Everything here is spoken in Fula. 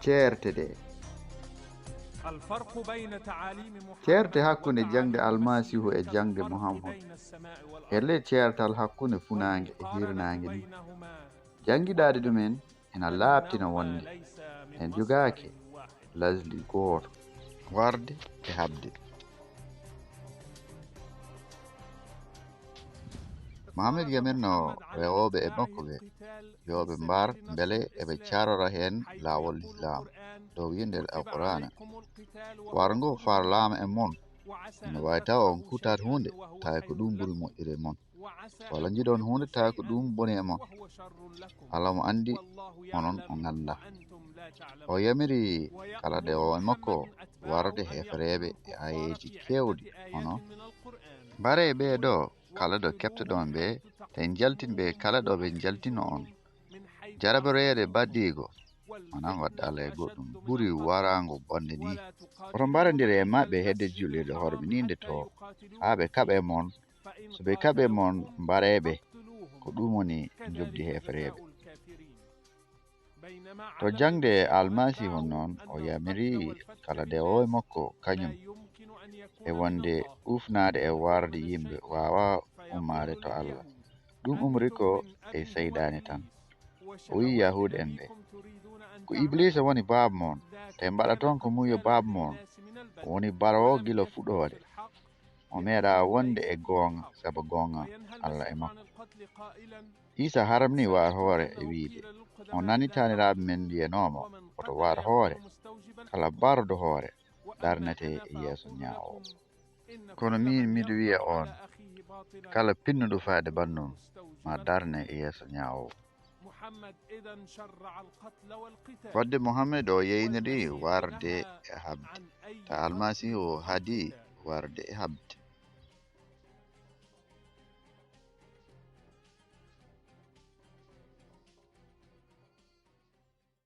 ceerte ɗe. ceerte hakkunde jangde almasihu e jangde muhammad helle ceertal hakkunde funaange e hirnaange ni jangiɗaade ɗumen ena laaɓtina wonde en jogaake lasli gooto warde e habde. Mohamed yamirno rewooɓe e makko ɓe yoɓe mbar mbele eɓe carora heen laawol islam dow yindel alqur'ana warngo far laama e mon ene wawi taw on kutat hunde tawi ko ɗum ɓuri moƴƴude mon walla jiɗon hunde tawi ko ɗum boni e mon Allah mo andi onon o ganda. O yamiri kala dewowo e makko warde hefreɓe e ayeji kewɗi hono mbare ɓeeɗo kala ɗo keftoɗon ɓe te jaltinɓe kala ɗo ɓe jaltino on jarabareede baddigo onan wadde Allah e goɗɗum ɓuri warango bonde ni oto mbarodiri e maɓɓe hedde julirde hormininde to ha ɓe kaɓe mon so ɓe kaɓe mon mbareɓe ko ɗum woni jobdi hefreɓe. To jangde almasihu noon o yamiri kala dewowo e makko kañum e wonde ufnade e warde yimɓe wawa ummade to Allah ɗum umri ko e seydani tan o wi yahude en ɓe ko iblisa woni baaba mon te mbaɗa toon ko muyo baaba mon o woni barowo gila fuɗode o meeɗa wonde e goonga saabu goonga Allah e makko. Isa haramni waar hoore e wiide o nani taniraɓe men mbiyanomo oto waar hoore kala bardo hoore darnete e yeeso ñaawo kono min miɗo wiya on kala pinnuɗo faade bannun ma darne e yeeso ñaawo. Wadde Mohamed o yeyniri warde e habde ta almasihu haadi warde e habde